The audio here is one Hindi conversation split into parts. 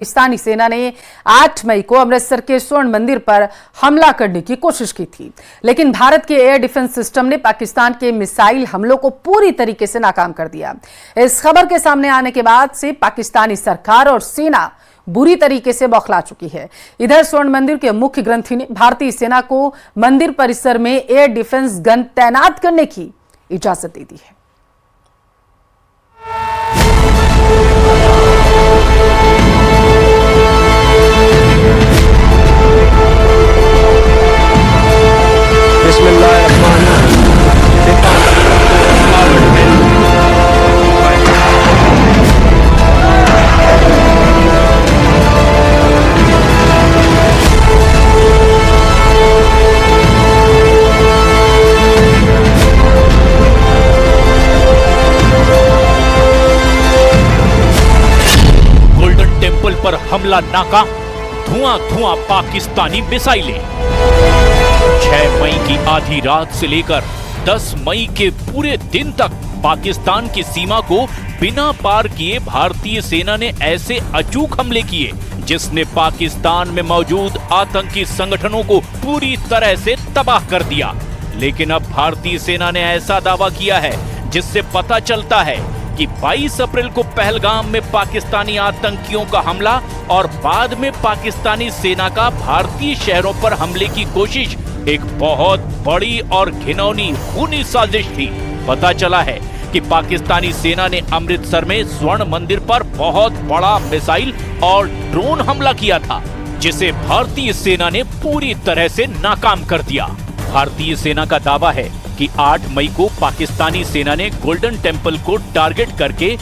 पाकिस्तानी सेना ने 8 मई को अमृतसर के स्वर्ण मंदिर पर हमला करने की कोशिश की थी, लेकिन भारत के एयर डिफेंस सिस्टम ने पाकिस्तान के मिसाइल हमलों को पूरी तरीके से नाकाम कर दिया। इस खबर के सामने आने के बाद से पाकिस्तानी सरकार और सेना बुरी तरीके से बौखला चुकी है। इधर स्वर्ण मंदिर के मुख्य ग्रंथी ने भारतीय सेना को मंदिर परिसर में एयर डिफेंस गन तैनात करने की इजाजत दे दी है। पर हमला नाकाम, धुआं धुआं पाकिस्तानी मिसाइलें। 6 मई की आधी रात से लेकर 10 मई के पूरे दिन तक पाकिस्तान की सीमा को बिना पार किए भारतीय सेना ने ऐसे अचूक हमले किए जिसने पाकिस्तान में मौजूद आतंकी संगठनों को पूरी तरह से तबाह कर दिया। लेकिन अब भारतीय सेना ने ऐसा दावा किया है जिससे पता चलता है कि 22 अप्रैल को पहलगाम में पाकिस्तानी आतंकियों का हमला और बाद में पाकिस्तानी सेना का भारतीय शहरों पर हमले की कोशिश एक बहुत बड़ी और घिनौनी खूनी साजिश थी। पता चला है कि पाकिस्तानी सेना ने अमृतसर में स्वर्ण मंदिर पर बहुत बड़ा मिसाइल और ड्रोन हमला किया था, जिसे भारतीय सेना ने पूरी तरह से नाकाम कर दिया। भारतीय सेना का दावा है कि 8 मई को पाकिस्तानी सेना ने गोल्डन टेम्पल को टारगेट करके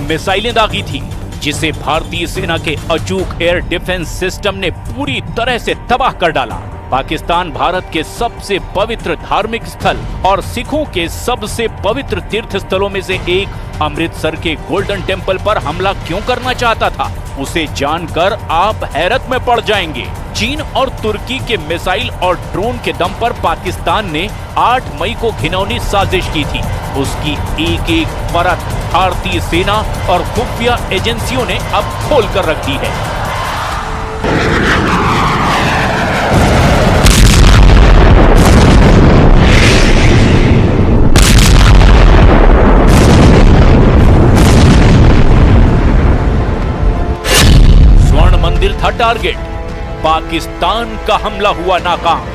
मिसाइलें दागी थी, जिसे भारतीय सेना के अचूक एयर डिफेंस सिस्टम ने पूरी तरह से तबाह कर डाला। पाकिस्तान भारत के सबसे पवित्र धार्मिक स्थल और सिखों के सबसे पवित्र तीर्थ स्थलों में से एक अमृतसर के गोल्डन टेम्पल पर हमला क्यों करना चाहता था, उसे जानकर आप हैरत में पड़ जाएंगे। चीन और तुर्की के मिसाइल और ड्रोन के दम पर पाकिस्तान ने 8 मई को घिनौनी साजिश की थी। उसकी एक एक परत भारतीय सेना और खुफिया एजेंसियों ने अब खोल कर रखी है। स्वर्ण मंदिर था टारगेट, पाकिस्तान का हमला हुआ नाकाम।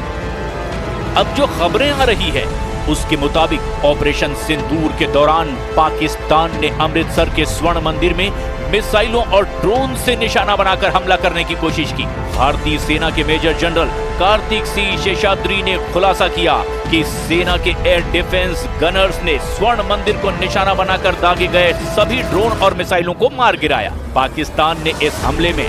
अब जो खबरें आ रही है उसके मुताबिक ऑपरेशन सिंदूर के दौरान पाकिस्तान ने अमृतसर के स्वर्ण मंदिर में मिसाइलों और ड्रोन से निशाना बनाकर हमला करने की कोशिश की। भारतीय सेना के मेजर जनरल कार्तिक सी शेषाद्री ने खुलासा किया कि सेना के एयर डिफेंस गनर्स ने स्वर्ण मंदिर को निशाना बनाकर दागे गए सभी ड्रोन और मिसाइलों को मार गिराया। पाकिस्तान ने इस हमले में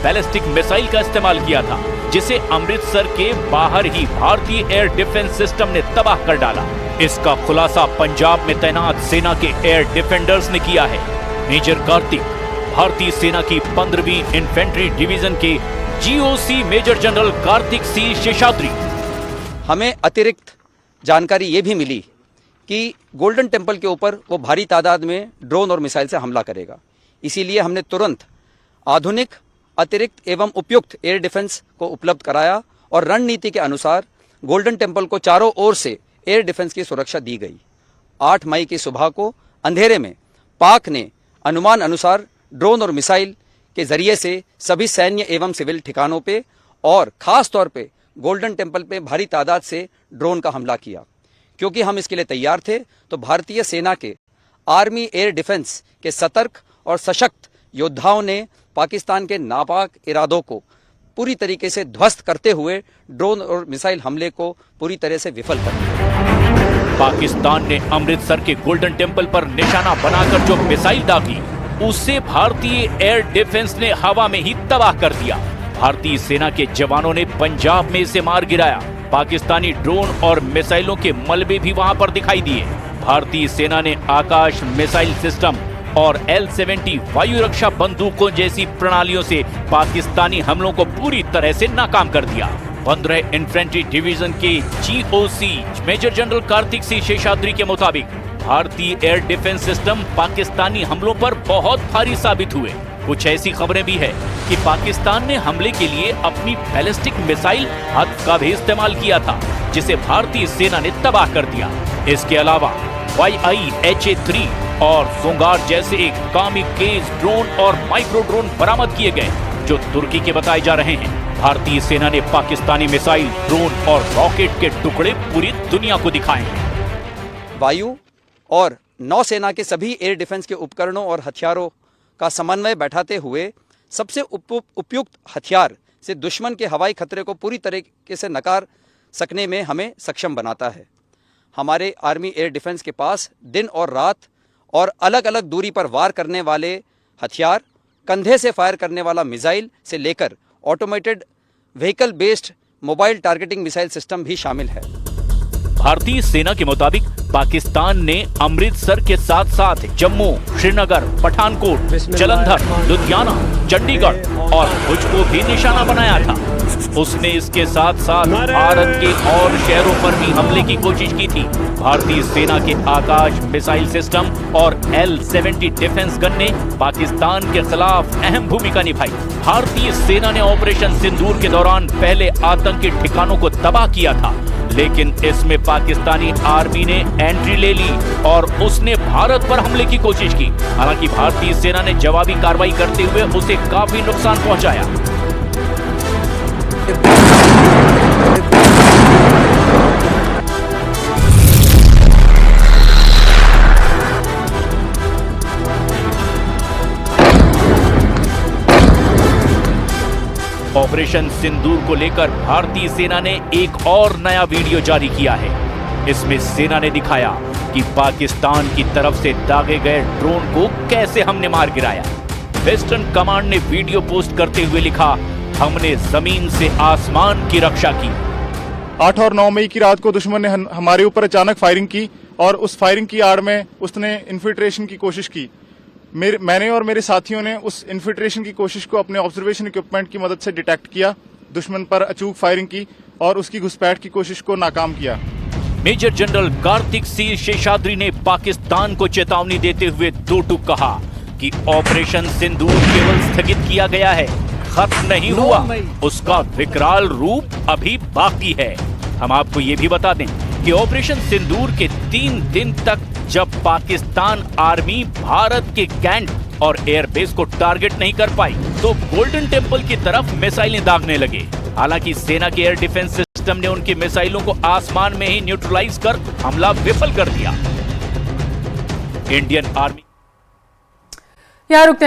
बैलिस्टिक मिसाइल का इस्तेमाल किया था, जिसे अमृतसर के बाहर ही भारतीय एयर डिफेंस सिस्टम ने तबाह कर डाला। इसका खुलासा पंजाब में तैनात सेना के एयर डिफेंडर्स ने किया है। मेजर कार्तिक भारतीय सेना की 15वीं इन्फेंट्री डिवीजन के जीओसी मेजर जनरल कार्तिक सी शेषाद्री। हमें अतिरिक्त जानकारी ये भी मिली कि गोल्डन टेम्पल के ऊपर वो भारी तादाद में ड्रोन और मिसाइल से हमला करेगा। इसीलिए हमने तुरंत आधुनिक, अतिरिक्त एवं उपयुक्त एयर डिफेंस को उपलब्ध कराया और रणनीति के अनुसार गोल्डन टेम्पल को चारों ओर से एयर डिफेंस की सुरक्षा दी गई। 8 मई की सुबह को अंधेरे में पाक ने अनुमान अनुसार ड्रोन और मिसाइल के जरिए से सभी सैन्य एवं सिविल ठिकानों पे और खास तौर पे गोल्डन टेम्पल पे भारी तादाद से ड्रोन का हमला किया। क्योंकि हम इसके लिए तैयार थे, तो भारतीय सेना के आर्मी एयर डिफेंस के सतर्क और सशक्त योद्धाओं ने पाकिस्तान के नापाक इरादों को पूरी तरीके से ध्वस्त करते हुए ड्रोन और मिसाइल हमले को पूरी तरह से विफल कर दिया। पाकिस्तान ने अमृतसर के गोल्डन टेम्पल पर निशाना बनाकर जो मिसाइल दागी, उसे भारतीय एयर डिफेंस ने हवा में ही तबाह कर दिया। भारतीय सेना के जवानों ने पंजाब में इसे मार गिराया। पाकिस्तानी ड्रोन और मिसाइलों के मलबे भी वहां पर दिखाई दिए। भारतीय सेना ने आकाश मिसाइल सिस्टम और L-70 वायु रक्षा बंदूकों जैसी प्रणालियों से पाकिस्तानी हमलों को पूरी तरह से नाकाम कर दिया। 15 इन्फेंट्री डिवीजन के जीओसी मेजर जनरल कार्तिक सी शेषाद्री के मुताबिक भारतीय एयर डिफेंस सिस्टम पाकिस्तानी हमलों पर बहुत भारी साबित हुए। कुछ ऐसी खबरें भी है कि पाकिस्तान ने हमले के लिए अपनी बैलिस्टिक मिसाइल हद का भी इस्तेमाल किया था, जिसे भारतीय सेना ने तबाह कर दिया। इसके अलावा YIHA-3 और सुंगार जैसे एक कामिकेज ड्रोन और माइक्रो ड्रोन बरामद किए गए, जो तुर्की के बताए जा रहे हैं। भारतीय सेना ने पाकिस्तानी मिसाइल, ड्रोन और रॉकेट के टुकड़े पूरी दुनिया को दिखाए हैं। वायु और नौसेना के सभी एयर डिफेंस के उपकरणों और हथियारों का समन्वय बैठाते हुए सबसे उपयुक्त हथियार से दुश्मन के हवाई खतरे को पूरी तरीके से नकार सकने में हमें सक्षम बनाता है। हमारे आर्मी एयर डिफेंस के पास दिन और रात और अलग अलग दूरी पर वार करने वाले हथियार, कंधे से फायर करने वाला मिसाइल से लेकर automated vehicle based mobile targeting missile system भी शामिल है। भारतीय सेना के मुताबिक पाकिस्तान ने अमृतसर के साथ साथ जम्मू, श्रीनगर, पठानकोट, जालंधर, लुधियाना, चंडीगढ़ और भुज को भी निशाना बनाया था। उसने इसके साथ साथ भारत के और शहरों पर भी हमले की कोशिश की थी। भारतीय सेना के आकाश मिसाइल सिस्टम और L-70 डिफेंस गन ने पाकिस्तान के खिलाफ अहम भूमिका निभाई। भारतीय सेना ने ऑपरेशन सिंदूर के दौरान पहले आतंकी ठिकानों को तबाह किया था, लेकिन इसमें पाकिस्तानी आर्मी ने एंट्री ले ली और उसने भारत पर हमले की कोशिश की। हालांकि भारतीय सेना ने जवाबी कार्रवाई करते हुए उसे काफी नुकसान पहुंचाया। ऑपरेशन सिंदूर को लेकर भारतीय सेना ने एक और नया वीडियो जारी किया है। इसमें सेना ने दिखाया कि पाकिस्तान की तरफ से दागे गए ड्रोन को कैसे हमने मार गिराया। वेस्टर्न कमांड ने वीडियो पोस्ट करते हुए लिखा, हमने जमीन से आसमान की रक्षा की। 8 और 9 मई की रात को दुश्मन ने हमारे ऊपर अचानक फायरिंग की और उस फायरिंग की आड़ में उसने इन्फिल्ट्रेशन की कोशिश की। मैंने और मेरे साथियों ने उस इन्फिल्ट्रेशन की कोशिश को अपने ऑब्जर्वेशन इक्विपमेंट की मदद से डिटेक्ट किया, दुश्मन पर अचूक फायरिंग की और उसकी घुसपैठ की कोशिश को नाकाम किया। मेजर जनरल कार्तिक सी शेषाद्री ने पाकिस्तान को चेतावनी देते हुए दो टूक कहा कि ऑपरेशन सिंदूर केवल स्थगित किया गया है, खत्म नहीं हुआ, उसका विकराल रूप अभी बाकी है। हम आपको ये भी बता दें कि ऑपरेशन सिंदूर के 3 दिन तक जब पाकिस्तान आर्मी भारत के कैंट और एयरबेस को टारगेट नहीं कर पाई, तो गोल्डन टेम्पल की तरफ मिसाइलें दागने लगे। हालांकि सेना के एयर डिफेंस सिस्टम ने उनकी मिसाइलों को आसमान में ही न्यूट्रलाइज कर हमला विफल कर दिया। इंडियन आर्मी यहाँ रुकते हैं।